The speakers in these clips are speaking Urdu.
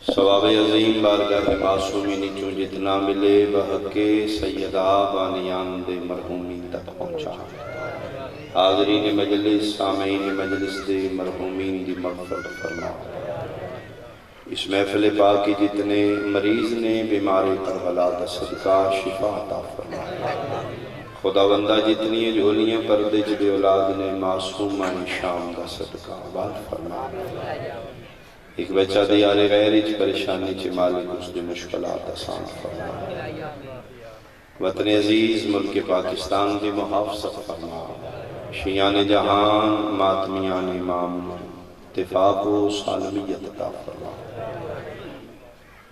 ثواب عظیم بارگاہ معصومین چوں جتنا ملے بحق سیدہ بانیان دے مرحومین تک پہنچا۔ حاضرین مجلس سامعین مجلس دے مرحومین دی مغفرت فرما۔ اس محفل پاک کی جتنے مریض نے بیمار کربلا دا صدقہ شفا عطا فرما۔ خدا بندہ جتنی جھولیاں پردے جبے اولاد نے معصومہ شام دا صدقہ آباد فرما۔ ایک بچہ دیار غیر اچ پریشانی چے مالک اس دے مشکلات آسان فرما۔ وطن عزیز ملک پاکستان دی محافظت فرما۔ شیعان جہان ماتمیان امام اتفاق و سالمیت عطا فرما۔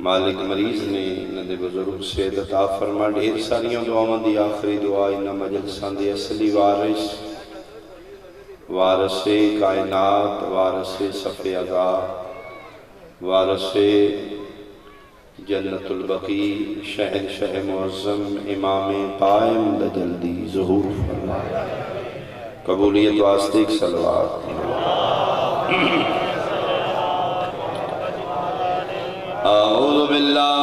مالک مریض نے ندے بزرگ سے عطا فرما۔ ڈھیر ساریوں دعاوں دی آخری دعا انہا مجلسان دی اصلی وارث کائنات، وارث صف اغا، وارث جنت البقی، شہنشاہ معظم امام قائم دا جلدی ظہور فرما۔ قبولیت واسطے ایک صلوات۔ اعوذ باللہ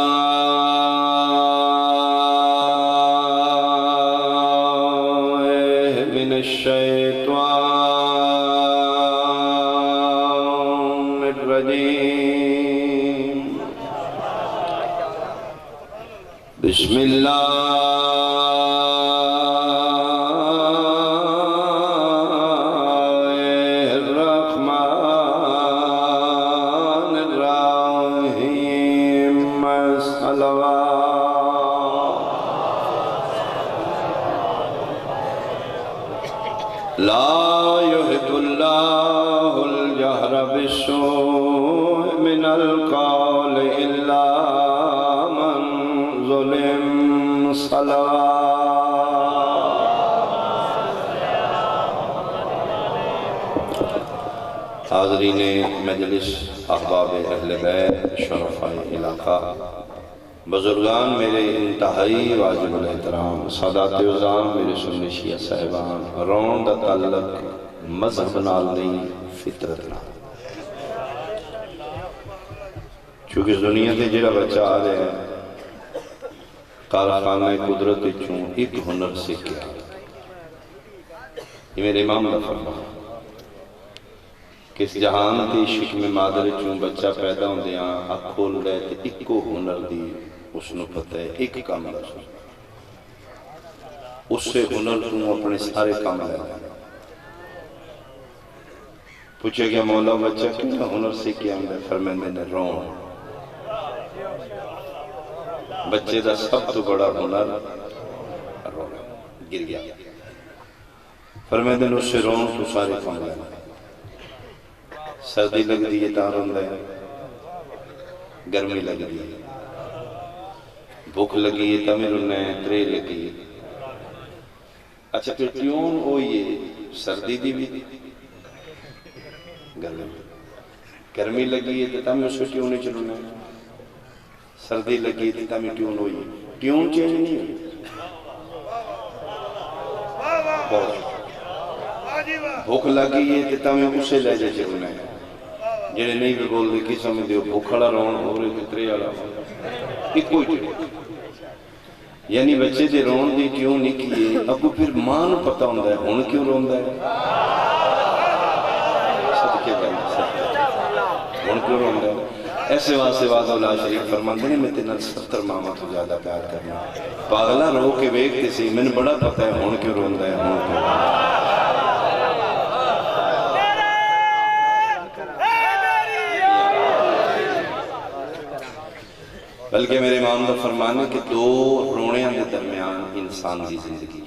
من الشیطان الرجیم۔ بسم اللہ لا يحب الله الجهر بالسوء من القول إلا من ظلم حاضرین مجلس، احباب اہل بیت، شرفاء علاقہ، بزرگان میرے انتہائی واجب الاحترام، سادات عظام میرے سنی شیعہ صاحبان، رون دا تعلق مذہب نال نہیں فطرت نال۔ چونکہ اس دنیا دے جڑا بچہ آ رہے ہیں کارخانہ قدرت چوں ایک ہنر سیکھیا۔ یہ میرے امام دا فرما کہ اس جہان دی شکم مادر چوں بچہ پیدا ہوں دیاں اکھ کھول رہے تھے ایکو ہنر دی اس نے پتہ ہے ایک کام لگا، اس سے ہنر تم اپنے سارے کام لگا۔ پوچھے گیا مولا بچہ کیا ہنر سے کیا میں فرمائے نے رون۔ بچے دا سب تو بڑا ہنر رون گر گیا۔ فرمائے نے اس سے رون تو سارے کام لگا۔ سردی لگ دی ہے تاں رون دے، گرمی لگ دی ہے، بھوک لگی ہے تمہیں رنہیں ترے لگی ہے۔ اچھا پھر ٹیون ہوئی ہے سردی دی بھی گرمی لگی ہے تو تمہیں اس کو ٹیون نہیں چلونا ہے، سردی لگی ہے تو تمہیں ٹیون ہوئی ہے، ٹیون چینج نہیں ہوئی۔ بھوک لگی ہے تو تمہیں اسے لے جے چلونا ہے، جنہیں نہیں بھی بول دے کی سمجھ دیو بھوکھڑا رون ہو رہے تھے ترے آلا ایک کوئی چلو۔ یعنی بچے دے رون دی کیوں نہیں کیے، اب کو پھر مان پتہ ہوں ہے ہون کیوں رون ہے، صدقے بہن صدقے ہون کیوں رون ہے۔ ایسے واسے وعدہ اللہ شریف فرماندے میں تینا 70 ماما تو زیادہ پیار کرنا، پاگلہ رو کے بیکتے سے میں نے بڑا پتہ ہے ہون کیوں رون ہے، ہون کیوں رون ہے۔ بلکہ میرے امام نے فرمانے کہ دو رونیاں دے درمیان انسان دی زندگی،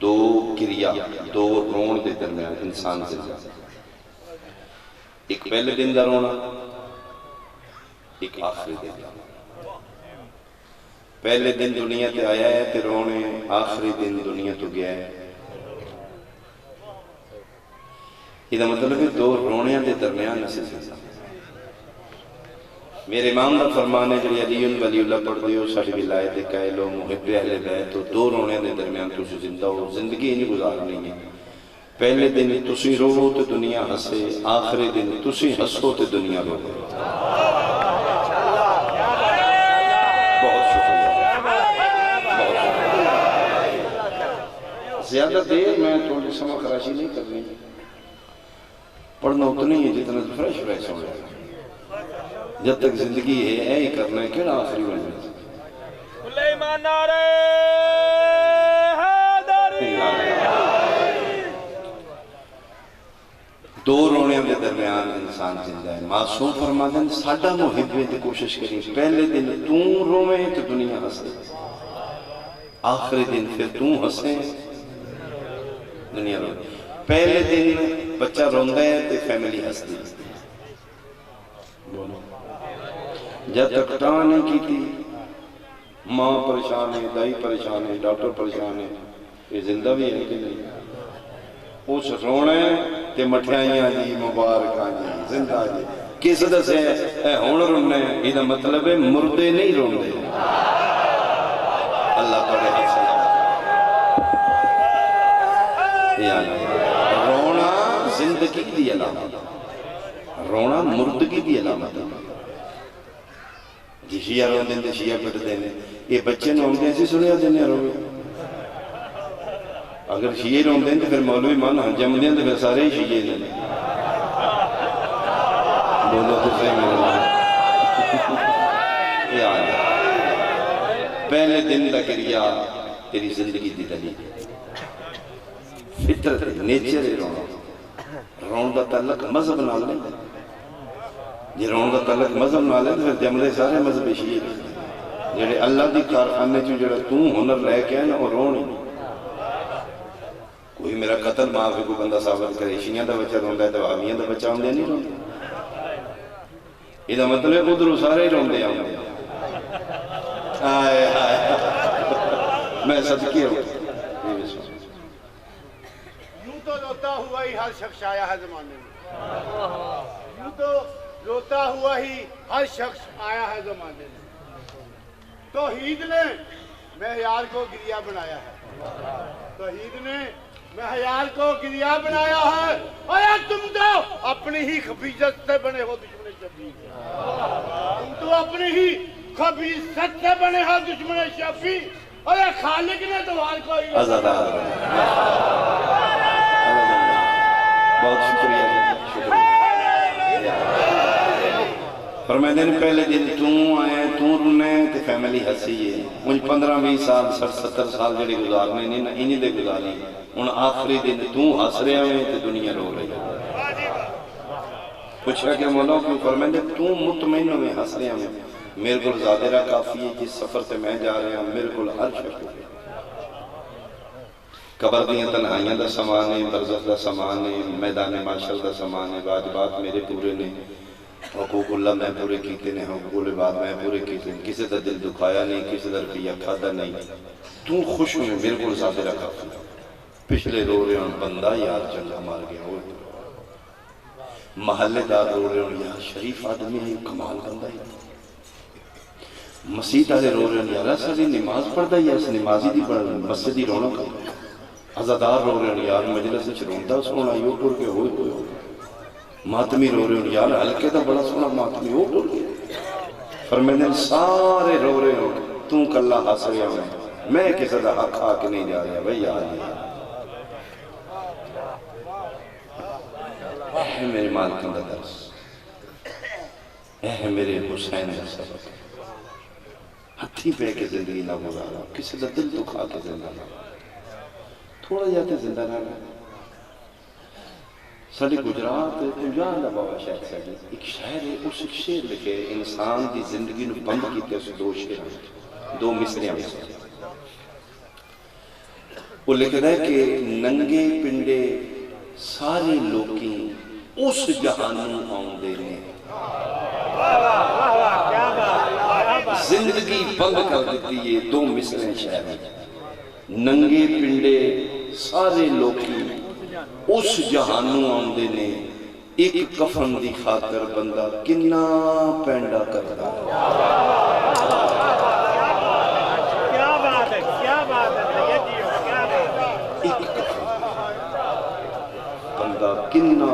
دو کریا، دو رون دے درمیان انسان زندگی، ایک پہلے دن دا رونا، ایک آخری دن دا رونا۔ پہلے دن دنیا تے آیا ہے تے رونے، آخری دن دنیا تو گیا ہے۔ یہ مطلب ہے دو رونیاں دے درمیان اسے زندگی۔ میرے امام دا فرمانے جلی علی ولی اللہ پڑھ دیو ساڑھی ولایت قائلو محب اہل بیت تو دو رونے دے درمیان تو زندہ ہو، زندگی نہیں گزار نہیں ہے۔ پہلے دن تسی رو تے دنیا ہسے، آخری دن تسی ہسو تے دنیا رو۔ بہت شکریہ، بہت شکریہ۔ زیادہ دیر میں تھوڑی سمجھ خراشی نہیں کرنی، پڑھنا اتنی ہے جتنا فریش فریش ہو جائے۔ جب تک زندگی ہے اے ہی کرنا ہے کہ آخری وجہ سے سلیمان نعرہ حیدری۔ دو رونے کے درمیان انسان زندہ ہے۔ معصوم فرماتے ہیں ساڈا محب ہے تو کوشش کریں پہلے دن تو رویں تو دنیا ہسے، آخری دن پھر تو ہسیں دنیا رو۔ پہلے دن بچہ روندہ ہے تو فیملی ہستی، بولو جب تک ٹان نہیں کی تھی ماں پریشان ہے، دائی پریشان ہے، ڈاکٹر پریشان ہے، یہ زندہ بھی ہے کہ نہیں؟ اس رونے تے مٹھائیاں جی مبارکاں جی زندہ جی کس دس ہے اے ہون رونے، یہ مطلب ہے مردے نہیں روندے۔ اللہ پڑھے حسن رونا زندگی دی علامت، رونا مردگی دی علامت۔ جی شیعہ رو دیں دے شیعہ پٹ دینے، یہ بچے نو ہم ایسی سنیا دینے روے۔ اگر شیعہ رو دیں تو پھر مولوی مان جم دیں تو پھر سارے ہی شیعہ دینے۔ بولو تو صحیح میرے اللہ۔ یہ آیا پہلے دن دا کریا تیری زندگی دی دلیل، فطرت نیچر رونا۔ رون دا تعلق مذہب نہ لیں، جی رون دا تعلق مذہب نہ لیں تو پھر جملے سارے مذہب شیعہ جڑے اللہ دی کارخانے چو جڑا تو ہنر لے کے ہے نا وہ رونی۔ کوئی میرا قتل معاف ہے کوئی بندہ ثابت کرے شیعہ دا بچہ روندہ ہے تو آمیہ دا بچہ ہوندے نہیں روندے، یہ دا مطلب ادھر سارے ہی روندے آمدے۔ آئے آئے میں صدقی ہوں۔ یوں تو روتا ہوا ہی ہر شخص آیا ہے زمانے میں، یوں تو روتا ہوا ہی ہر شخص آیا ہے زمانے میں۔ توحید نے معیار کو گریا بنایا ہے، توحید نے معیار کو گریا بنایا ہے۔ اور تم تو اپنی ہی خبیثت سے بنے ہو دشمن شفیع، تم تو اپنی ہی خبیثت سے بنے ہو دشمن شفیع، اور خالق نے تمہارے کو آزاد بہت شکریہ شکریہ۔ فرمائے دن پہلے دن توں آئے توں رونے تے فیملی ہسی ہے۔ مجھ 15-20 سال 70 سال جڑے گزارنے نہیں نا انہی دے گزاری، ان آخری دن توں ہس رہے ہوئے تے دنیا رو رہی۔ پوچھا کہ مولا کیوں؟ فرمائے دن توں مطمئن ہوئے ہس رہے ہوئے، میرے کو زادرہ کافی ہے جس سفر سے میں جا رہے ہیں میرے کو ہر شکل ہے۔ قبر دیاں تنہائیاں دا سامان ہے، برزخ دا سامان ہے، میدان معاشر دا سامان ہے، واجبات میرے پورے نے، حقوق اللہ میں پورے کیتے نے، حقوق العباد میں پورے کیتے ہیں، کسی دا دل دکھایا نہیں، کسی دا روپیہ کھادا نہیں۔ تو خوش ہوئے میرے کو زادرہ کافی ہے۔ پچھلے رو رہے ہیں بندہ یار چنگا مار گیا ہوئے، محلے دار رو رہے ہیں یار شریف آدمی ہے کمال بندہ ہے، مسجد آلے رو رہے ہیں یار ساری نماز پڑھ دا یا اس نمازی دی پڑھ مسجد دی رونق ہے، عزادار رو رہے ہیں یار مجلس سے روندہ سونا یوں پڑھ کے ہوئے ہوئے ہوئے، ماتمی رو رہے ہیں یار حلقے دا بڑا سونا ماتمی ہو پڑھ کے۔ فرمیدن سارے رو رہے ہیں تو کلہ حاصل رہے ہیں، میں کسی دا حق آ کے نہیں جا رہا بھئی آجی۔ اے میرے مالکن دا درس، اے میرے حسین دا سبق، ہتھی پہ کے زندگی نہ گزارا، کسی دا دل دکھا کے زندہ نہ تھوڑا جاتے زندہ نہ رہا۔ ساڑھے گجرات پنجان دا بابا شاید ساڑھے ایک شاعر ہے، اس ایک شعر لکھے انسان دی زندگی نو بند کیتے اس دو شعر دو مصریاں میں سے۔ وہ لکھ رہا ہے کہ ننگے پنڈے سارے لوگی اس جہانوں آؤندے نے، زندگی بند کر دیتی یہ دو مصریں شاعر ہیں۔ ننگے پنڈے سارے لوگی اس جہانوں آؤندے نے، ایک کفن دی خاطر بندہ کنا پینڈا کرتا۔ کیا بات ہے، کیا بات ہے، ایک کفن کننا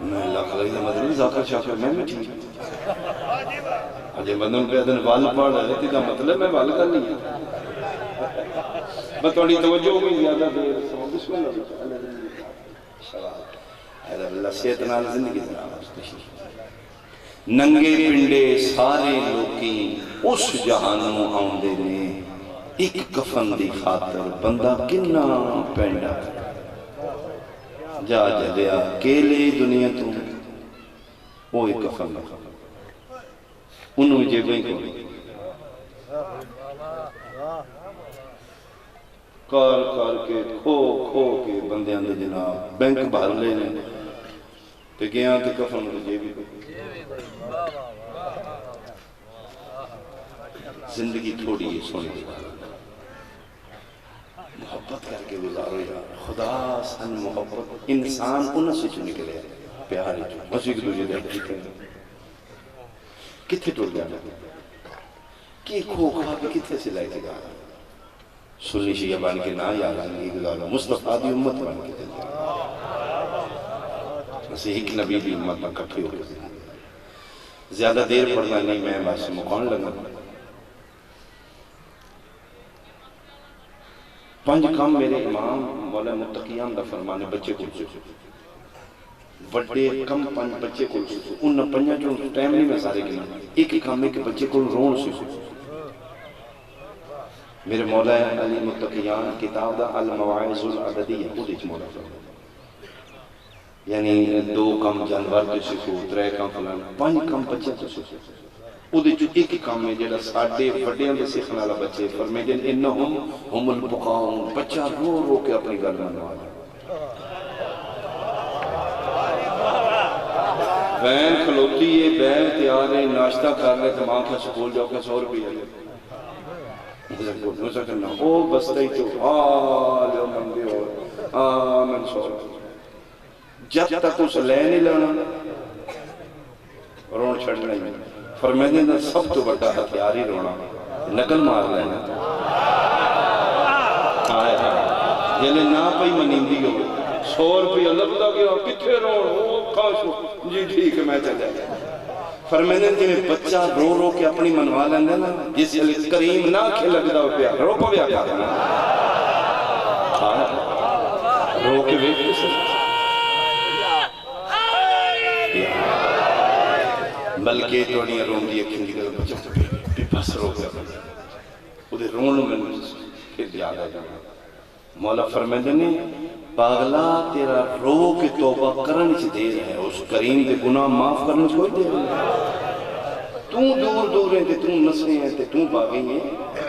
میں لکھ رہی تھا مدنی ذاکر شاکر میں ٹھیک اجے بندوں پہ ادن وال پڑھ رہے تھے کا مطلب میں وال کر لیا میں تھوڑی توجہ بھی زیادہ دیر بسم اللہ اللہ صحت نال زندگی دے ننگے پنڈے سارے لوکی اس جہانوں آؤندے نے ایک کفن دی خاطر بندہ کننا پینڈا جا جلیا کیلے دنیا تو وہ ایک کفن انہوں جیبیں کو کار کار کے کھو کھو کے بندے آندے جناب بینک بھر لینے تے گیا تے کفن انہوں جیبیں کو زندگی تھوڑی ہے سونے کی محبت کر کے گزارو یار خدا سن محبت انسان انہوں سے چو نکلے پیارے جو بس ایک دوجہ دیکھ کتھے ٹوٹ جانا کی کھو کھا کے کتھے سے لائے تھے گانا سنی شیعہ بان کے نا یا زندگی گزارو مصطفیٰ دی امت بان کے دل مسیح ایک نبی دی امت میں کٹھے ہو گئے زیادہ دیر پڑھنا نہیں میں بات سے مقام لگا پانچ کام میرے امام مولا متقیان دا فرمانے بچے کو سکو وڈے کم پانچ بچے کو سکو ان پنجا جو ٹائم نہیں میں سارے گنا ایک کام ہے کہ بچے کو رون سکو میرے مولا علی متقیان کتاب دا المواعظ العددیہ وہ دیکھ مولا فرمانے یعنی دو کم جانور تو سکو ترے کم فلان پانچ کم بچے تو سکو وہ دے جو ایک کام میں جیڑا ساڑھے بڑیاں دے سیکھنا لہا بچے فرمیدیں انہم ہم البقاؤں بچہ رو رو کے اپنی گل منوانا بین کھلوتی ہے بین تیار ہے ناشتہ کر رہے تو ماں کیا سکول جاؤ کہ 100 روپیہ ہے نوزہ کرنا او بستے ہی تو آلے من دیو آمن 100 جب تک اس لے نہیں لانا رون چھڑنا ہی فرمیدیں دا سب تو بڑا ہتھیاری رونا نقل مار لینا آئے جلے نا پئی منیندی ہو 100 روپیہ لگتا گیا کتھے رون ہو کھاشو جی ٹھیک ہے میں چل جائے فرمیدیں جنہیں بچہ رو رو کے اپنی منوا لیندے نا جس علی کریم نہ کھے لگتا ہو پیا رو پا بیا کرنا رو کے ویٹ کسے بلکہ توڑیاں رون دی اکھیں کی طرف بچہ بھی بس رو گیا وہ دے رون میں پھر یاد آ جانا مولا فرمیدے نے پاگلا تیرا رو کے توبہ کرن چھ دیر ہے اس کریم دے گناہ معاف کرنے چھوڑ دے تو دور دور ہیں تے تو نسلے ہیں تے تو باغی ہیں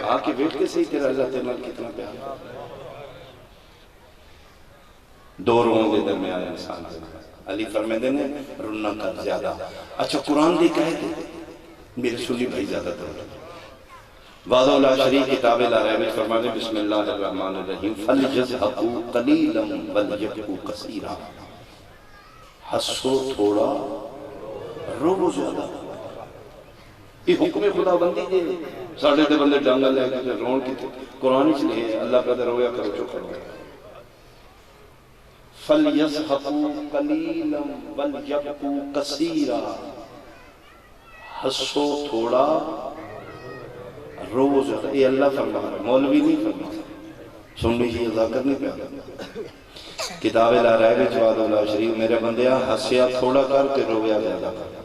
آکے بیٹھ کے صحیح تیرا اللہ تیرا کتنا پیار دو رون دے درمیان انسان سے علی فرمیدے نے رنہ کر زیادہ اچھا قرآن دے کہے دے میرے سنی بھائی زیادہ تر وعدہ اللہ شریف کتاب لا رہے میں فرمانے بسم اللہ الرحمن الرحیم فَلْجَزْحَقُوا قَلِيلًا وَلْجَبْقُوا قَصِيرًا حسو تھوڑا رو زیادہ یہ حکم خدا بندی دے ساڑھے دے بندے ڈانگا لے کے رون کی تھے قرآن اس لئے اللہ کا در رویا کرو چکر گئے فَلْيَزْحَقُوا قَلِيلًا وَلْجَبْقُوا قَصِيرًا حسو تھوڑا روز یہ اللہ فرما رہا ہے مولوی نہیں فرما سننی چاہیے ذاکر نہیں پیدا کتاب لا رہے بے جواد اللہ شریف میرے بندیا ہسیا تھوڑا کر کے رویا زیادہ کر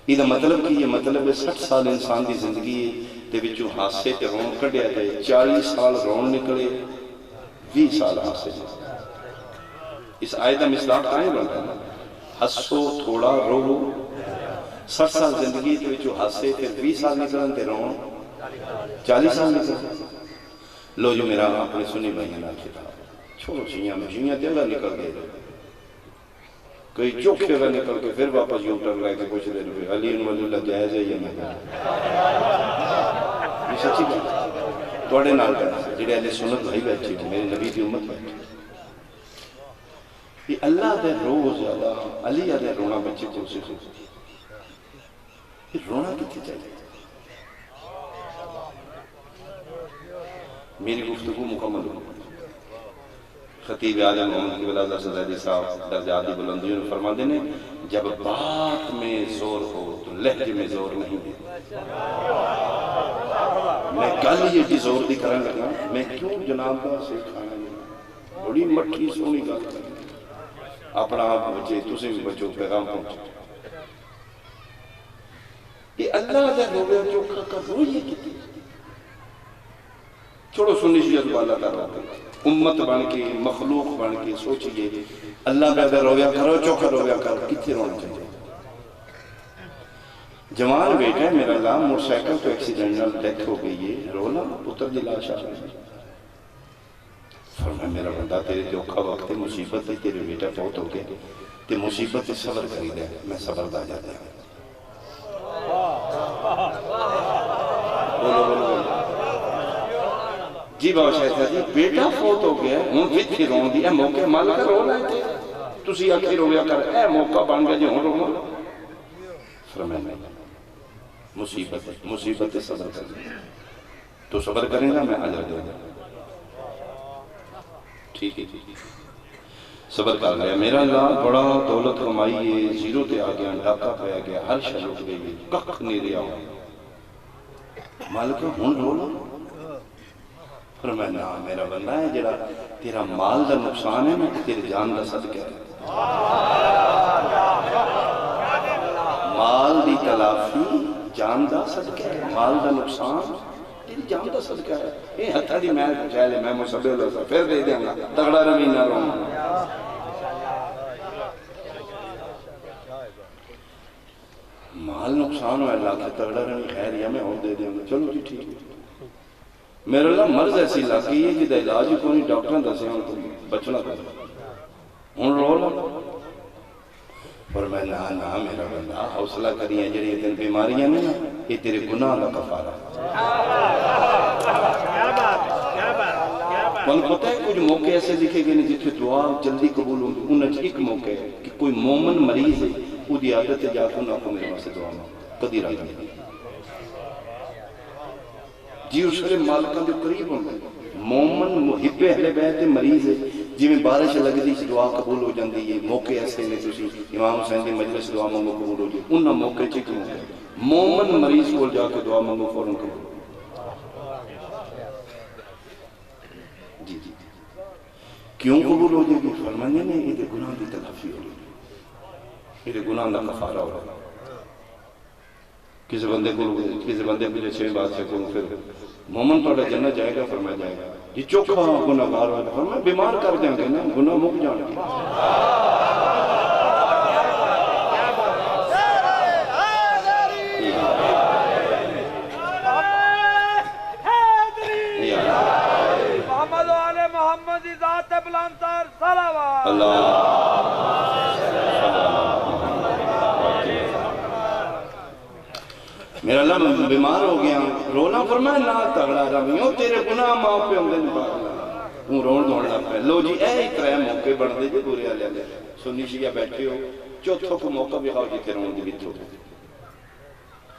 یہ مطلب کی یہ مطلب ہے 60 سال انسان دی زندگی ہے تے بچوں ہاسے تے رون کڑیا تے 40 سال رون نکلے 20 سال ہاسے اس آیتہ مصداق آئیں بن رہا ہے ہسو تھوڑا رو 60 سال زندگی تے بچوں ہاسے تے 20 سال نکلن تے رون 40 سال نکل لو جو میرا اپنے سنی بھائیاں نہ کتاب چھوڑو چیئیاں میں چیئیاں تے اللہ نکل گئے کوئی چوکھے اللہ نکل کے پھر واپس یوں ٹر رہے کہ کچھ دیر ہوئے علی ولی اللہ جائز ہے یا نہیں یہ سچی بات توڑے نال کرنا جڑے علی سنت بھائی بیٹھے تھے میرے نبی کی امت بیٹھے یہ اللہ دے رو زیادہ علی دے رونا بچے کو سے یہ رونا کتنی چاہیے میری گفتگو مکمل ہو خطیب عالم محمد کی ولادت صدیقی صاحب درجات دی بلندیوں نے فرما دینے جب بات میں زور ہو تو لہجے میں زور نہیں دے میں کل یہ جی زور دی کرنے لگا میں کیوں جناب کا سے کھانا نہیں بڑی مٹھی سونی کا اپنا آپ بچے تُسے بھی بچوں پیغام پہنچے یہ اللہ دا روگے جو کر رو یہ کتی چھوڑو سنی شیعت والا کا روگے امت بن کے مخلوق بن کے سوچئے اللہ کا رویا کرو چوکھا رویا کرو کتنے رونا چاہیے جوان بیٹا ہے میرا اللہ موٹر سائیکل تو ایکسیڈنٹل ڈیتھ ہو گئی ہے رونا پتر دی لاش آ رہی ہے فرمایا میرا بندہ تیرے دکھا وقت مصیبت ہے تیرے بیٹا فوت ہو گئے تے مصیبت سے صبر کری دے میں صبر دا جاتا ہوں بولو بولو بولو جی بابا شاہد جی بیٹا فوت ہو گیا ہوں پھر تھی رون دی اے موقع مالا کا رو لائے تھے تسی آکھی رویا کر اے موقع بن گیا جی ہوں رو فرمایا میں مصیبت صبر کریں تو صبر کریں گا میں عجر دوں گا ٹھیک ہے صبر کر گیا میرا اللہ بڑا دولت کمائی ہے زیرو تے آ گیا ڈاکہ پہ گیا ہر شے لٹ گئی ککھ نہیں رہا مالک ہن رو فرمایا نا میرا بندہ ہے جڑا تیرا مال دا نقصان ہے نا تیرے جان دا صدقہ ہے مال دی تلافی جان دا صدقہ ہے مال دا نقصان تیری جان دا صدقہ ہے اے ہتھا دی میں پہنچائے لے میں مصبے اللہ سا پھر دے دیں گا تگڑا روی نہ رونا مال نقصان ہو اللہ کے تگڑا روی خیر یا میں اور دے دیں گا چلو جی ٹھیک ہے میرے اللہ مرض ایسی لگی ہے جدہ علاج کو نہیں ڈاکٹر دسے ہوں تو بچنا کر ہوں رو لوں اور میں نا میرا بندہ حوصلہ کری ہیں جڑی اتن بیماریاں نہیں یہ تیرے گناہ کا کفارہ من پتہ ہے کچھ موقع ایسے دکھے گئے نہیں جتنے دعا جلدی قبول ہوں انہیں ایک موقع ہے کہ کوئی مومن مریض ہے وہ دی عادت ہے جاکو نہ کو میرے واسے دعا میں قدی رہا گئی جی اس سے مالکان جو قریب ہوں گے مومن محب اہل بیت مریض ہے جی میں بارش لگ دی دعا قبول ہو جاندی ہے موقع ایسے میں تسی امام حسین دی مجلس دعا مانگو قبول ہو جائے انہا موقع چک موقع مومن مریض کو جا کے دعا مانگو فوراں قبول جی جی کیوں قبول ہو جائے گی فرمانے نے یہ گناہ دی تلافی ہو جائے یہ گناہ دا کفارہ ہو رہا کسی بندے کو چھویں بات سے کہوں پھر مومن پڑھا جنت جائے گا فرمایا جائے گا جی چوکھا گناہ گار ہوگا فرمایا بیمار کر جائیں گے نا گناہ مک جانے گے محمد و آل محمد ذات بلندر صلوات اللہ میرا اللہ بیمار ہو گیا رونا فرمایا نہ تگڑا رویوں تیرے گناہ ماں پہ ہوں دن باقلا ہوں رون دوڑنا پہ لو جی اے اترے موقع بڑھ دے جی بورے آلے آلے سنی شیعہ بیٹھے ہو چوتھوں کو موقع بھی خواہ جیتے رون دی بیتھو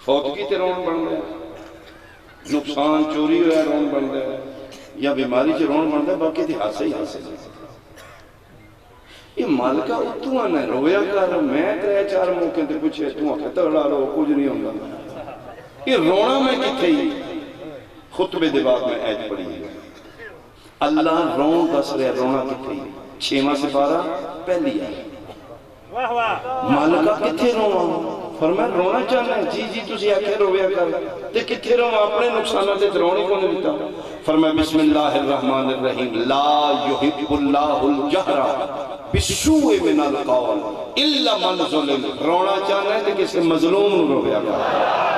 فوت کی تے رون بڑھ دے نقصان چوری ہویا رون بڑھ دے یا بیماری چے رون بڑھ دے باقی تھی حاصل ہی حاصل یہ مالکہ اتو آنا ہے رویا کر میں ترے چار موقع تے پوچھے تو آکھے تگڑا رو کچھ نہیں ہوگا یہ رونا میں کتھے ہی خطبے دباغ میں ایج پڑی ہے اللہ رون دس رہے رونا کتھے ہی 6واں سپارہ پہلی ہے مالکہ کتھے رونا فرمایا رونا چاہنا ہے جی جی تسی آکھے رویا کر تے کتھے رونا اپنے نقصانات تے رونے کو نہیں دیتا فرمایا بسم اللہ الرحمن الرحیم لا یحب اللہ الجہر بالسوء من القول الا من ظلم رونا چاہنا ہے تے کسی مظلوم رویا کر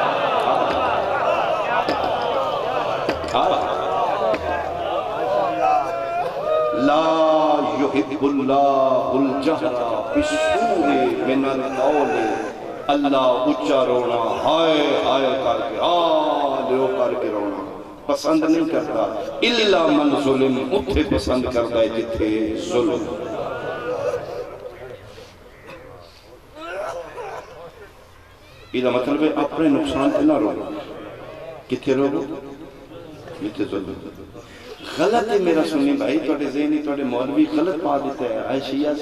لا يحب الله الجهر بالسوء من القول اللہ اچھا رونا ہائے ہائے کر کے آلے کر کے رونا پسند نہیں کرتا الا من ظلم اتھے پسند کرتا ہے جتھے ظلم یہ مطلب ہے اپنے نقصان پہ نہ رونا کتھے رونا جتھے ظلم غلط ہے میرا سنی بھائی توڑے ذہنی توڑے مولوی غلط پا دیتا ہے آئے شیعہ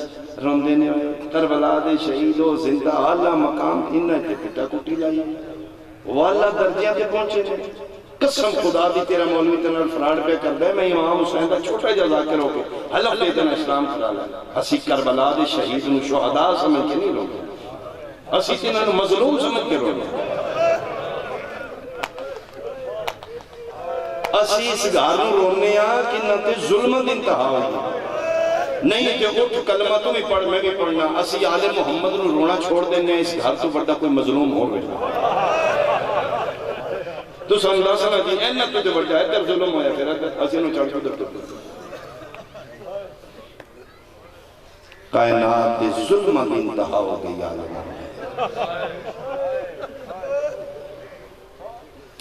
روندے نے ہوئے کربلا دے شہیدو زندہ اعلیٰ مقام انہ تے پٹا کٹی لائی واللہ درجیاں تے پہنچے نے قسم خدا دی تیرا مولوی تنر فراڈ پہ کر دے میں امام حسین دا چھوٹا جا ذاکر ہو کے حلق دے تنہ اسلام کرا لائے ہسی کربلا دے شہید نو شہداء سمجھ کے نہیں لوگے ہسی تنہ مظلوم سمجھ کے لوگے اسی اس گھاروں رونے کہ نہ تے ظلمت انتہا ہوئی نہیں تے اٹھ کلمہ تو بھی پڑھ میں بھی پڑھنا اسی آل محمد نو رونا چھوڑ دینے اس گھر تو بڑا کوئی مظلوم ہو گئے تو سندہ سنہ جی اینہ تو تے بڑا ہے تر ظلم ہویا پھر اسی نو چڑھ کو در تو کائنات تے ظلمت انتہا ہو گئی آل محمد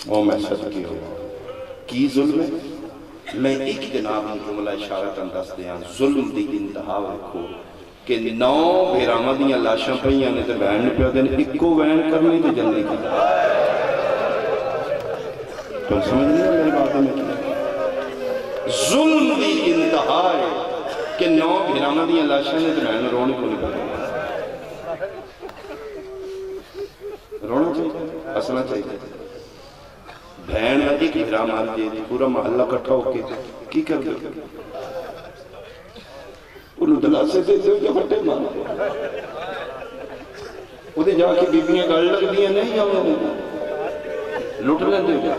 وہ میں صدقی ہوں کی ظلم ہے میں ایک جناب جملہ اشارت انداز دیاں ظلم دی انتہا رکھو کہ 9 بھیرامہ دیاں لاشاں پہیاں نے تے بہن پہ دیں ایکو وین کرنے تے جلنے کی تو سمجھ نہیں میری باتیں میں کی ظلم دی انتہا ہے کہ 9 بھیرامہ دیاں لاشاں نے تے بہن رونے کو نہیں پڑے رونا چاہیے ہسنا چاہیے بہن ایک بھیرا مار دے پورا محلہ کٹھا ہو کے کی کر دے انہوں دلا سے دے دے جو ہٹے مار وہ دے جا کے بیبیاں گاڑ لگ دیا نہیں آؤں لوٹ لیں دے جا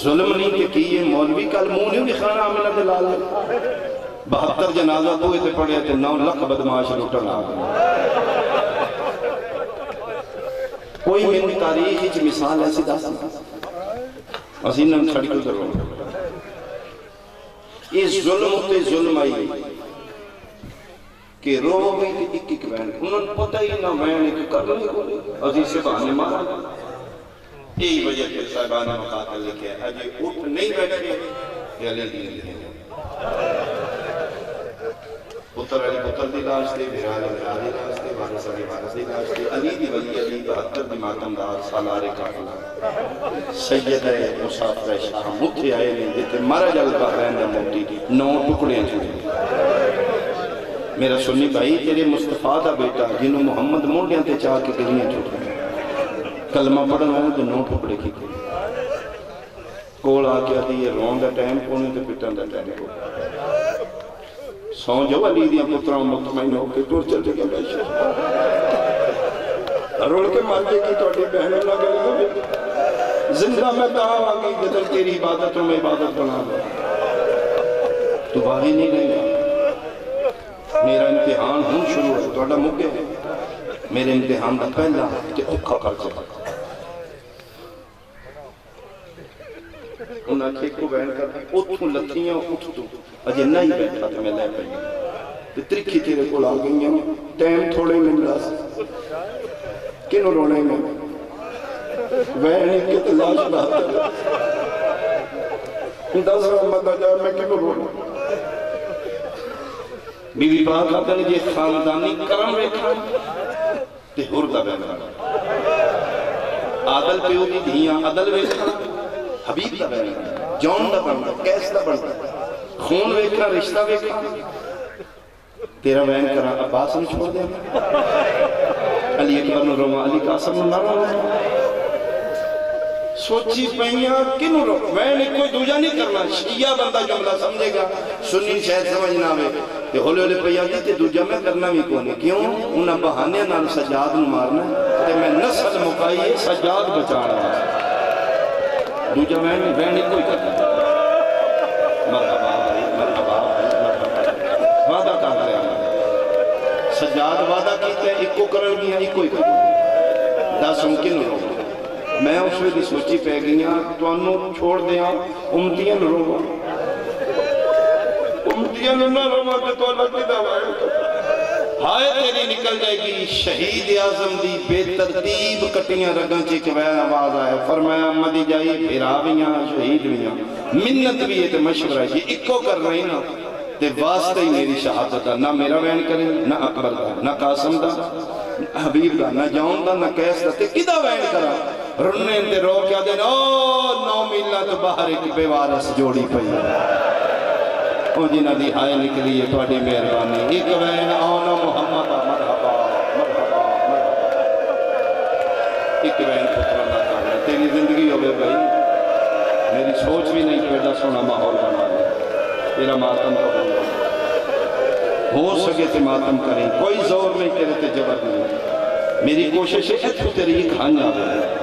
ظلم نہیں کہ کی یہ مولوی کل مونیوں بھی خانہ آمنہ دلال 72 جنازہ دوئے تے پڑے تے 9 لکھ بدماش لوٹن آگا کوئی میری تاریخ ہی مثال ایسی داستا اسینہ چھڑی کو دروں اس ظلم تے ظلم آئی کہ رو گئی تھی ایک بہن انہوں نے پتہ ہی نہ بہن ایک کرنے کو عزیز سے بہانے مارا یہی وجہ کہ صاحبان مقاتل لکھے اجے اٹھ نہیں بیٹھے یا لے دیئے لکھے پتر علی پتر دی لاش دے بھیرال بھیرالی لاش دے وارث علی وارث دی لاش دے علی دی ولی علی 72 دی ماتم دار سالار کافلا سید مسافر شاہ متھے آئے نہیں دیتے مرا جل بحرین دا موتی 9 ٹکڑیاں چھوڑے میرا سنی بھائی تیرے مصطفیٰ دا بیٹا جنہوں محمد مونڈیاں تے چاہ کے گلیاں چھوڑے کلمہ پڑھنا ہے تو 9 ٹکڑے کی کوڑ آ کے دیئے رون دا ٹائم پونے تے پٹن دا ٹائم کو سون جو علی دیاں پتروں مطمئن ہو کے ٹور چلتے گیا بیشہ روڑ کے مانجے کی توڑی بہنوں لگا لگا زندہ میں کہاں آگئی جدر تیری عبادتوں میں عبادت بنا دو تو باغی نہیں رہے گا میرا امتحان ہوں شروع ہے توڑا مکے میرے امتحان دا پہلا تے اکھا کر چکا انہاں کھے کو بہن کر اتھوں لتھیاں اٹھ تو اجے نہیں بیٹھا تھا میں لے پہنے تے ترکھی تیرے کو لا گئی ہیں ٹائم تھوڑے میں راس کنو رونے میں بہن ایک کے تلاش رہتا ہے 10 رحمت آجا میں کنو رونے بی بی پاک آتا نے جی خاندانی کرم ریکھا تے ہردہ بہن عادل پیو دی دھیاں عدل ریکھا حبیب دا بہن جون دا بہن کیس دا بہن خون ویکھا رشتہ ویکھا تیرا بہن کرا عباس نے چھوڑ دیا علی اکبر نے روما علی قاسم نے نہ روما سوچی پہیاں کنو رو بہن کوئی دوجہ نہیں کرنا شیعہ بندہ جملہ سمجھے گا سنی شاید سمجھنا میں کہ ہولے ہولے پہیاں جی تے دوجہ میں کرنا بھی کونے کیوں انہاں بہانے نال سجاد نو مارنا تے میں نسل مکائیے سجاد بچانا دوجہ بہن کوئی کرنا مرحبا بھائی مرحبا وعدہ کر رہے ہیں سجاد وعدہ کیتے ہیں ایک کو کرن گیا ایک کو ہی کرن گیا 10 ممکن ہو میں اس میں بھی سوچی پہ گیا تو انہوں چھوڑ دیا امتیاں رو امتیاں نہ رو ماتے تو اللہ کی دعوائے ہائے تیری نکل جائے گی شہید اعظم دی بے ترتیب کٹیاں رگاں چی کے وین آواز آئے فرمایا امدی جائیے پھراویاں شہید ہویاں منت بھی ہے تے مشورہ ہے یہ ایک کو کر رہے نا تے واسطہ ہی میری شہادت دا نہ میرا وین کریں نہ اکبر دا نہ قاسم دا حبیب دا نہ جون دا نہ قیس دا تے کدہ وین کرا رننے تے رو کیا دین او 9 میلہ تو باہر ایک بیوارس جوڑی پئی او جنہ دی ہائے نکلی ہے تھوڑی مہربانی ایک وین آنا محمد مرحبا مرحبا مرحبا ایک وین پترانا کارنا تیری زندگی ہوئے بھائی میری سوچ بھی نہیں کہ ایڈا سونا ماحول بنا لے تیرا ماتم قبول ہو سکے تے ماتم کریں کوئی زور نہیں تیرے تے جبر نہیں میری کوشش ہے اتھو تیری یہ کھان جا رہے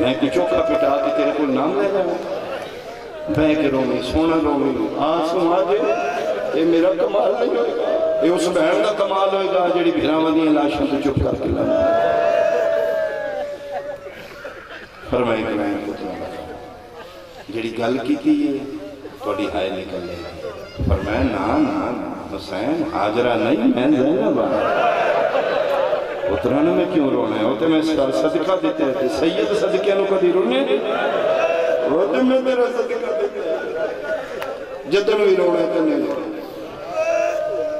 میں کچھ چوکھا پٹا کے تیرے کو نام لے جاؤں بے کے رومی سونا رومی آنسوں آجے یہ میرا کمال نہیں ہوئے گا یہ اس بہن کا کمال ہوئے گا جڑی بھیراوانی لاشوں تو چپ کر کے لانا فرمائے کہ میں پترا جڑی گل کی تھی توڑی ہائے نکل لے فرمائے نا نا نا حسین حاجرہ نہیں میں زینب پترانے میں کیوں رونے ہوتے میں صدقہ دیتے ہیں سید صدقے انہوں کا دی رونے ہوتے میں میرا صدقہ دیتے ہیں جتن بھی رونے تو نہیں رونے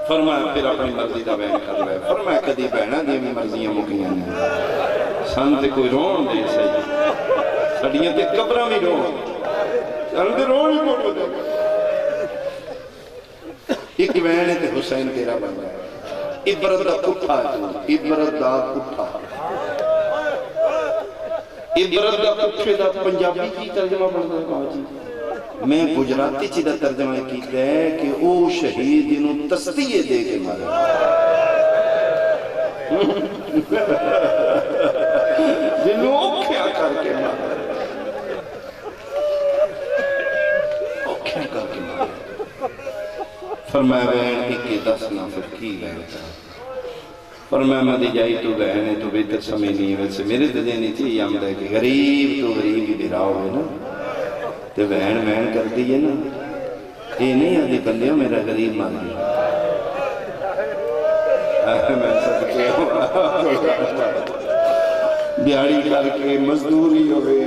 فرمایا پھر اپنی مرضی دا بین کر رہے فرمایا کدی بینہ دی میں مرضیاں مکیاں نہیں سانتے کوئی رون دے سید سڑیاں تے قبرہ میں رون سانتے رون ہی کوٹو دے ایک بہن تے حسین تیرا بن گیا عبرت دا کٹھا ہے عبرت دا کٹھا عبرت دا کٹھے دا پنجابی کی ترجمہ بڑھتا ہے کہا جی میں گجراتی چی دا ترجمہ کیتا ہے کہ او شہید جنہوں تستیے دے کے مارا جنہوں اوکھیا کر کے مارا اوکھیا کر کے مارا فرمایا بہن ایک 10 نافر کی بہن تھا فرمایا مدی جائی تو بہن ہے تو بہتر سمیں نہیں ہے ویسے میرے دلے نہیں تھی یہ آمدہ ہے کہ غریب تو غریب ہی بھیراؤ ہے نا تو بہن بہن کر دیئے نا یہ نہیں آدھی کلیوں میرا غریب مان دیا میں صدقے ہوں بیاری کر کے مزدوری ہوئے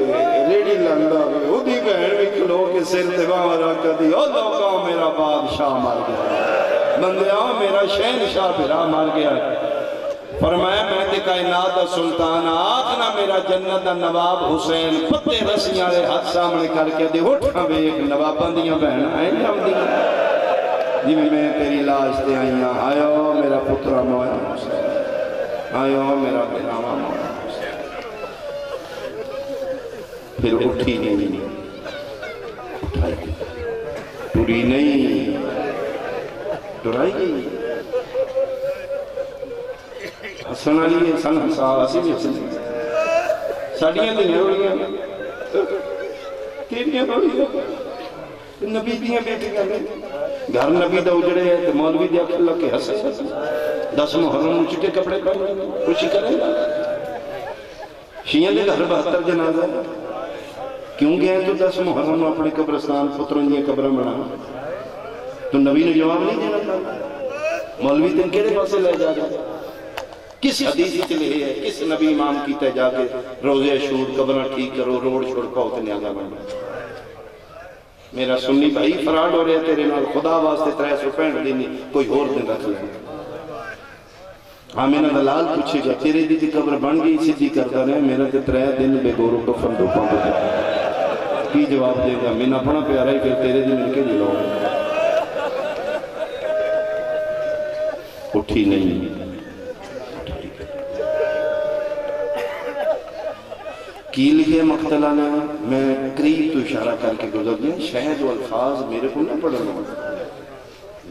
ریڈی لندہ ہوئے وہ دی بہن بھی کھلو کے سر دیوان رکھا دی او لوگا میرا بادشاہ مار گیا بندیاں میرا شہنشاہ بھرا مار گیا فرمایا میں دے کائنات دا سلطان آخنا میرا جنت دا نواب حسین پتے رسیاں رے ہاتھ سامنے کر کے دے اٹھا بے ایک نواباں دیاں بہن آئیں جام دیاں جی میں تیری لاش دے آئیاں آئیو میرا پترہ مویا حسین آئیو میرا بہناما مویا پھر اٹھی نہیں اٹھائی ٹوری نہیں ٹورائی گئی حسن علی حسن حساب اسی بھی حسن ساڑیاں دنیا روڑیاں تیریاں روڑیاں نبی دیاں بیٹے گا گھر نبی دا اجڑے ہے تو مولوی دیا کھلا کے حسن 10 محرم چٹے کپڑے پہنے خوشی کریں گا شیعہ دے گھر 72 جنازہ کیوں گئے تو 10 محرم اپنے قبرستان پتروں دیئے قبرہ بنا تو نبی نے جواب نہیں دینا تھا مولوی تن کیڑے پاسے لے جا جائے کس حدیثی چلے ہے کس نبی امام کیتا ہے جا کے روزے شور قبرہ ٹھیک کرو روڑ چھوڑ پاؤ تے نیازہ بنا میرا سنی بھائی فراڈ ہو رہے ہیں تیرے نال خدا واسطے 300 پینٹ دینی کوئی اور دن رکھ لیں آمینہ دلال پوچھے گا تیرے دی دی قبر بن گئی سیدھی کرتا رہے میرا تے 3 دن بے گورو کو فندو پاؤں دے کی جواب دے گا میں نہ پڑھا پیارا ہی پھر تیرے دی مل کے جلو اٹھی نہیں کی لکھے مقتلہ نے میں قریب تو اشارہ کر کے گزر دیں شہد و الفاظ میرے کو نہ پڑھنا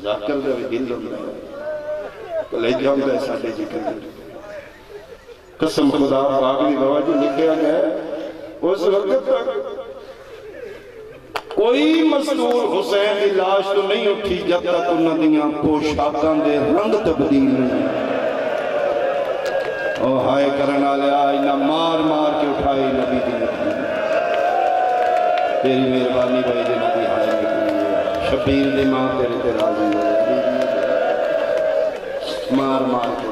ذاکر دے دل لگ لے جاؤں گا ساڑھے ذکر دے قسم خدا باغی بابا جو لکھے گئے اس وقت تک کوئی مصدور حسین کی لاش تو نہیں اٹھی جب تک انہوں دیاں پوشاکان دے رنگ تبدیل نہیں او ہائے کرنا لے آئی نہ مار مار کے اٹھائی نبی دی نکلی تیری مہربانی بھائی دے نبی ہائے نکلی ہے شبیر دی ماں تیرے تے راضی ہے مار مار کے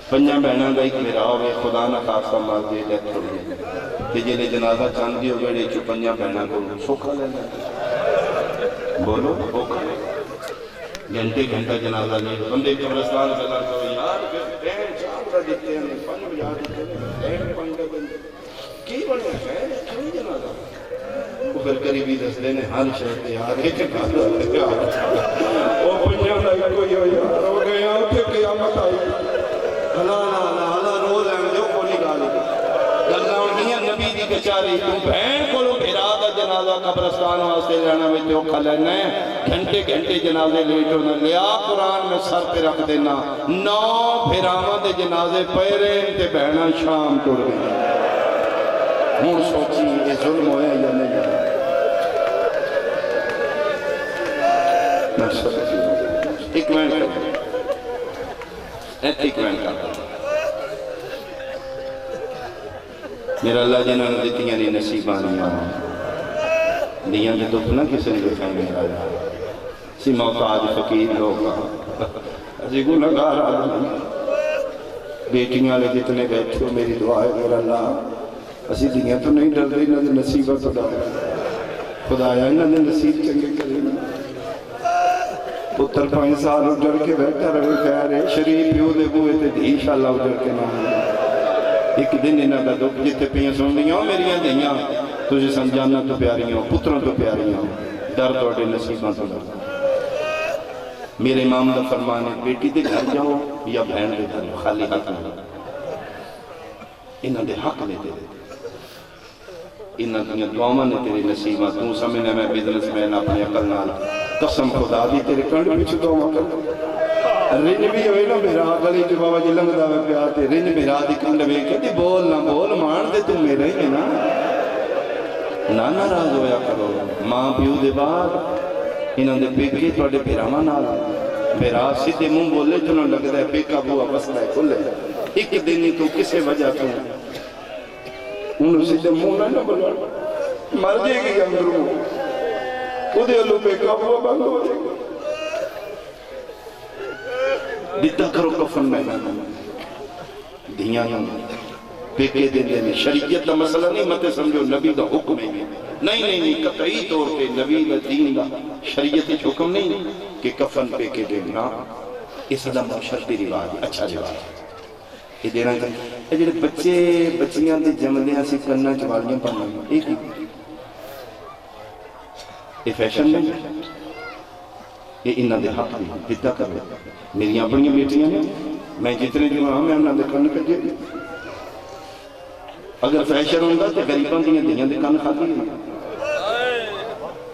پنجا بہنہ دا ایک میرا ہوئے خدا نہ خاصہ مار دے لیت ہوئی ہے کہ جنہیں جنازہ چاندی ہو گئے چو پنجا بہنہ کو سوکھا لے لے بولو سوکھا لے گھنٹے گھنٹہ جنازہ نہیں بندے قبرستان سے لڑ کرو یار پھر ٹین چاپ دیتے ہیں پن بجا دیتے ہیں پن کا بند کی بنے ہے کیوں جنازہ وہ پھر قریبی دستے نے ہر شہر یار ایک کھاتا ہے یار وہ پنجا لائی کوئی ہو یار ہو گیا پھر قیامت آئی اللہ روز ہیں جو کوئی گالی گلنا انہیں نبی دی کچاری تو بہن کو لو بھیرا دا جنازہ قبرستان واسطے لینا میں تو کھا لینا ہے گھنٹے گھنٹے جنازے لیٹ ہونا لیا قرآن میں سر پہ رکھ دینا 9 بھیراما دے جنازے پیرے تے بہنا شام ٹوڑ گئی ہون سوچی یہ ظلم ہویا یا نہیں میں سوچی ایک منٹ کرتا میرا اللہ جنہوں نے دیتیاں نہیں نصیبانیاں دیاں جو دکھ نہ کسی نے دکھائیں میرا سی محتاج فقیر لوگ اسی کو لگا رہا بیٹیاں لے جتنے بیٹھے ہو میری دعا ہے میرا اللہ اسی دیاں تو نہیں ڈر رہی نہ نصیبہ خدا خدایا نہ نصیب چنگے کریں پتر 5 سال اجڑ کے بیٹھا رہے خیر ہے شریف پیو دے بوئے تے دی انشاءاللہ اجڑ کے نام ایک دن انہاں دا دکھ جتے پیاں سن دیاں میریاں دیاں تجھے سمجھانا تو پیاریاں پتروں تو پیاریاں در توڑے نصیباں تو در میرے امام دا فرمان ہے بیٹی دے گھر جاؤ یا بہن دے گھر خالی حق نہیں انہاں دے حق دے دے انہاں دیاں دعاواں نے تیرے نصیباں تو سمجھنے میں بزنس مین اپنے عقل نال قسم خدا دی تیرے کنڈ پیچھے دعاواں کر رن بھی ہوئے نا میرا گلی جو بابا جی لنگ داوے پہ آتے رن میرا دی کنڈ میں کہتی بول نہ بول مان دے تم میرے ہی نا ناراض ہویا کرو ماں پیو دے بعد انہوں نے پیکے توڑے پیراما نال میرا سیدھے منہ بولے جنہوں لگ دے پیکا بوا بسلا ہے کھلے ایک دن تو کسے وجہ تو انہوں سیدھے منہ نہ بولا مر جائے گی اندروں خودے اللہ پیکا بوا بند ہو جائے گا دیتا کرو کفن میں دھیاں پیکے دن دینے شریعت دا مسئلہ نہیں متے سمجھو نبی دا حکم ہے نہیں قطعی طور پہ نبی دا دین دا شریعت حکم نہیں کہ کفن پیکے دینا اس دا معاشرتی رواج اچھا رواج یہ دینا ہے جڑے بچے بچیاں دے جملیاں سے کرنا چوالیاں پڑھنا ایک ہی یہ فیشن نہیں یہ انہاں دے حق بھی دیتا کرو میری اپنی بیٹیاں ہیں میں جتنے جو ہاں میں انہاں دے کن کجے اگر فیشن ہوندہ تو غریبان دیاں دیاں دے کن کھاتی ہیں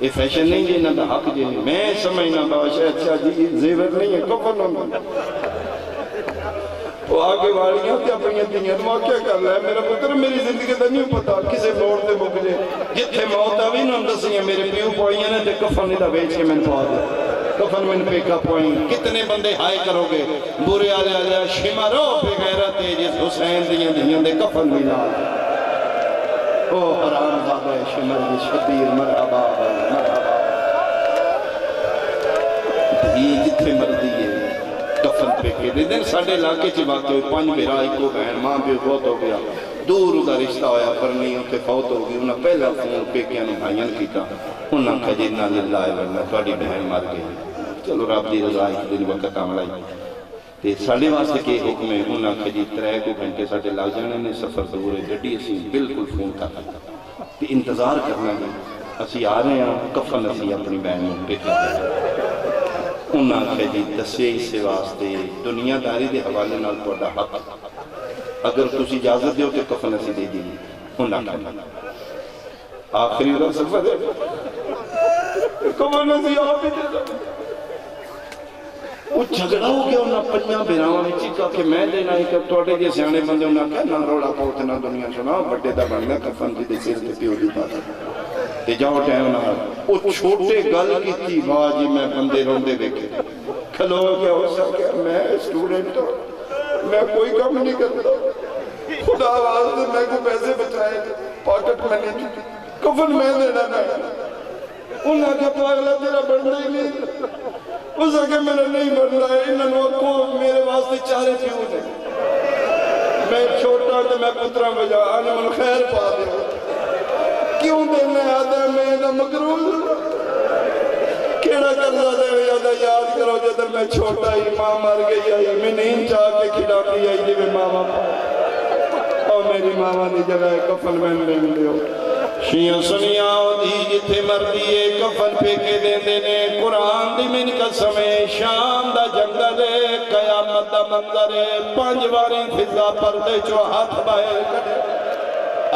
یہ فیشن نہیں جی انہاں دا حق جی میں سمجھنا باشا اچھا جی زیور نہیں ہے کفن ہوندہ وہ آگے والیاں تے اپنی دیاں تو کیا کر رہا ہے میرا پتر میری زندگی دا نہیں پتا کسے موڑ دے مک جے جتھے موت آوی نہ دسیاں میرے پیو پوائیاں نے تے کفن نہیں دا بیچ کے میں پوا دے کفن میں پیکا پوائیں کتنے بندے ہائے کرو گے برے آلے آلے شمارو پہ غیرت جس حسین دیاں دیاں دے کفن بھی لا او حرام زادہ شمر دی شبیر مرحبا مرحبا دھی جتنے مردی ہے کفن پیکے دے دن ساڑھے علاقے چی بات ہوئی 5 بھیرا ایکو بہن ماں بھی فوت ہو گیا دور دا رشتہ ہویا کرنی ہوتے فوت ہو گئی انہاں پہلا فون پیکیاں نے بھائیاں کیتا انہاں کھجینا للہ ورنہ توڑی بہن مار گئی چلو رب دی رضا ایک دن وقت آملائی تے ساڑھے واسطے کے حکم ہے انہاں کھجی 3 گھنٹے ساڑھے لگ جانے نے سفر دور ہے گھڑی اسی بالکل فون کرنا تے انتظار کرنا ہے اسی آ رہے ہیں کفن اسی اپنی بہن میں پیکے انہاں کھجی دسے اسے واسطے دنیا داری دے حوالے نال توڑا حق اگر کچھ اجازت دیو کہ کفن اسی دے دی انہاں کھجی آخری رہا سفر دے کفن اسی آپ ہی دے دی وہ جھگڑا ہو گیا انہاں 5 بھیراواں میں چکا کہ میں دینا ہی کہ توڑے جے سیانے بندے انہاں کہا نہ روڑا پوتنا دنیا چنا بڑے دا بڑھنا کفن دی دے سیر تے پیو دی پاتا تے جاؤ ٹائم نہ وہ چھوٹے گل کی تھی واہ جی میں بندے روندے دیکھے کھلو کیا ہو سکیا میں اسٹوڈنٹ ہوں میں کوئی کام نہیں کرتا خدا آواز دے میں کو پیسے بچائے پاکٹ میں نہیں کفن میں دینا نہیں انہاں کیا پاگلا تیرا بڑھنا ہی نہیں اس آگے میرا نہیں بڑھنا ہے انہاں نوہ کو میرے واسطے چارے پیوں دے میں چھوٹا تو میں پترہ بجا آنے من خیر پا دے کیوں دینے آدھا میں نہ مقروض کیڑا کرزہ دے یا ویلے یاد کرو جدر میں چھوٹا ہی ماں مر گئی آئی میں نیند چاہ کے کھڑا دی آئی جی میں ماما پاؤ اور میری ماما دی جگہ کفن میں لیں لے ہو شیعہ سنیاں دی جتھے مردیے کفن پہ کے دیں دینے قرآن دی من قسمے شام دا جنگلے قیامت دا منظرے 5 باری فضا پردے چو ہاتھ باہر کڑے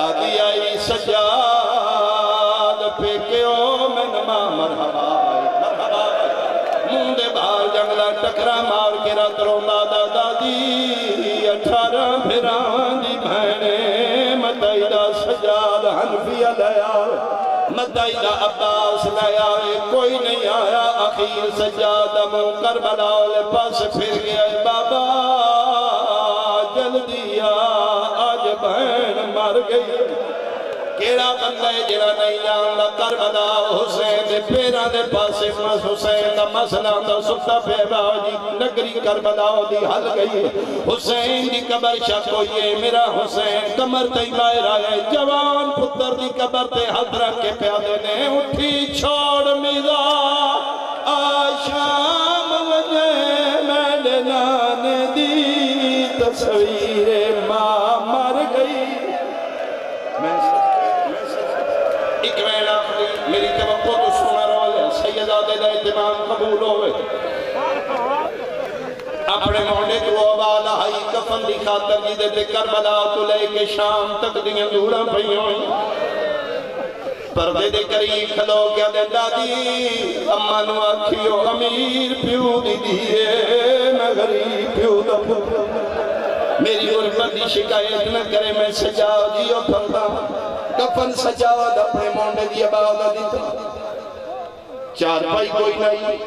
آدھی آئی سجاد پہ کے او میں نما مرحبا مرحبا مندے بھال جنگلہ ٹکرا مار کے رات رونا دادا دی 18 پھران دی بہنے متعیدہ سجاد حنفیہ لیا متعیدہ عباس لیا کوئی نہیں آیا اخیر سجاد من کربلا لے پاس پھر گیا بابا جلدی آج بہن مر گئی کیڑا بندے جڑا نہیں جاندا کربلا حسین دے پیراں دے پاسے مس حسین دا مسئلہ دا ستا پہ باو جی نگری کربلا دی حل گئی حسین دی قبر شک ہوئی میرا حسین کمر تے باہر آئے جوان پتر دی قبر تے ہاتھ رکھ کے پیادے نے اٹھی چھوڑ میرا آشام وجہ میں نانے دی تصویر ماں مر گئی میری توقع تو سنا رولے سیدہ دے اہتمام قبول ہوئے اپنے موڑے تو آبالا ہائی کفن دی خاطر جی دے کربلا تو لے کے شام تک دیاں دورا پہی ہوئی پردے دے قریب کھلو کیا دے دادی اماں نو آکھیو امیر پیو دی دیئے میں غریب پیو دا میری غربت دی شکایت نہ کرے میں سجاؤ جیو پھلتا کفن سجاوت اپنے مونڈے دی عبادت دیتا چار پائی کوئی نہیں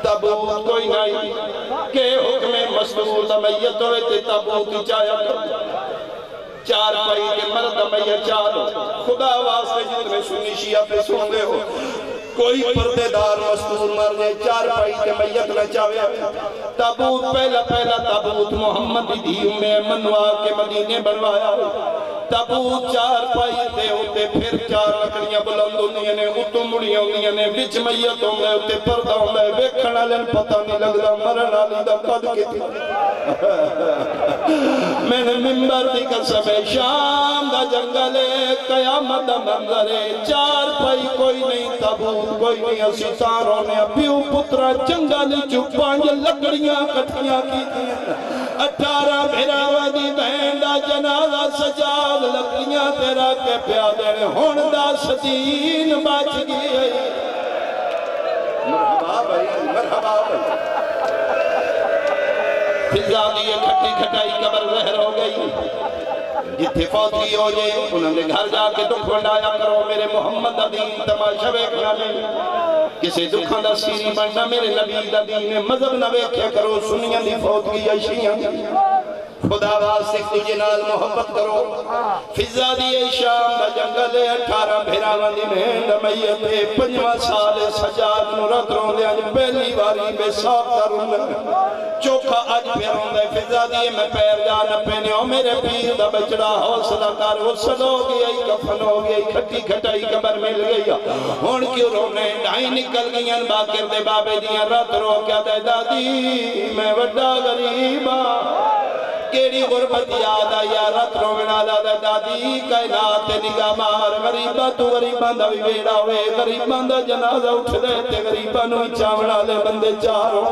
تابوت کوئی نہیں کہ حکم مصدور دا میت ہوئے تے تابوت کی چایا کر چار پائی کے مرد دا میت چارو خدا واسطے جتنے سنی شیعہ پہ سن دے ہو کوئی پردے دار مصدور مر جائے چار پائی کے میت نہ چاویا تابوت پہلا تابوت محمد دی میں منوا کے مدینے بنوایا تابوت چار پائی تے ہوتے پھر چار لکڑیاں بلند ہوندیاں نے اتو مڑیاں ہوندیاں نے وچ میت ہوندے ہوتے پردہ ہوندے ویکھنا لین پتہ نہیں لگدا مرن والی دا قد کتنا میں نے منبر دی قسم شام دا جنگلے قیامت دا منظرے چار پائی کوئی نہیں تابوت کوئی نہیں اسی تاروں نے پیو پترا جنگلی جو 5 لکڑیاں کٹھیاں کی 18 بھراوہ دی بہن دا جنازہ سجاد لکڑیاں تیرا کے پیادے نے ہوندا سدین بچ گئی مرحبا بھائی مرحبا بھائی فضا دی کھٹی کھٹائی قبر زہر ہو گئی جتھے فوتری ہو جائے انہوں نے گھر جا کے دکھ بنڈایا کرو میرے محمد دا دین تماشا ویکھنا نہیں کسی دکھاں دا سیری بننا میرے نبی دا دین مذہب نہ ویکھیا کرو سنیاں دی فوتری عشیاں خدا واسطے تجھے نال محبت کرو فضا دی شام دا جنگل 18 بھیراواں دی مہند میت 5واں سال سجاد نو رات روندے اج پہلی واری بے ساخ درون چوکھا اج پھروندے فضا دی میں پیر جا نہ پینیو میرے پیر دا بچڑا حوصلہ کر غسل ہو گئی کفن ہو گئی کھٹی کھٹائی قبر مل گئی ہن کیوں رونے ڈھائی نکل گئیاں باقر دے بابے دیاں رات رو کیا دے دادی میں وڈا غریب ہاں کیڑی غربت یاد آیا رات رونا دادا دادی کائنات نگاہ مار غریبہ تو غریبہ دا بھی بیڑا ہوئے غریبہ دا جنازہ اٹھ دے تے غریبہ نو چاونا لے بندے چاروں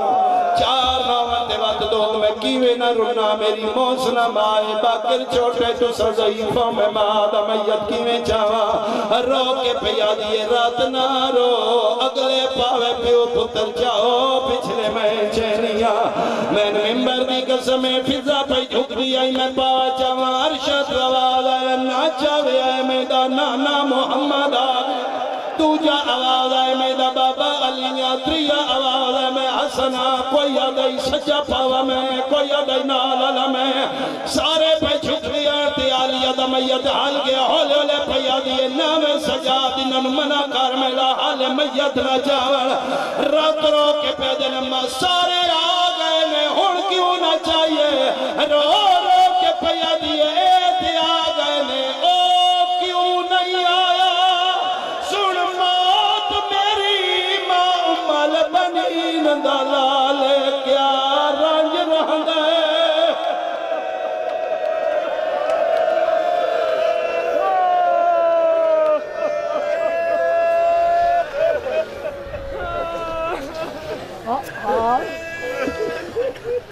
چار نوان دے وقت دوگ میں کیوے نہ رنا میری موسنہ مائے باکر چھوٹے تو سزائیفوں میں مادہ میت کیوے چاوا رو کے پیا دیئے رات نہ رو اگلے پاوے پیو پتر جاؤ پچھلے میں چینیاں میں ممبر دی قسمیں فضا پہ جھک دی آئی میں پاوا چاوا عرشت روال آئے ناچا وے آئے میدہ نانا محمد آگے تو جا آواز آئے میدہ بابا علیہ تریہ آواز آئے میں حسنہ کوئی یادائی سچا پاوا میں کوئی یادائی نالالا میں سارے پہ جھک دیا تیالیہ دا میت حال گیا ہولے ہولے پہ یادیے نام سجاد انہوں منع کر میلا حال میت نہ جاور رات رو کے پیدے نمہ سارے آگئے میں ہون کیوں نہ چاہیے رو رو کے پہ یادیے ایتے آگئے نے او کیوں نہیں آیا سن موت میری ماں امال بنین دا لال کیا رنج رہندا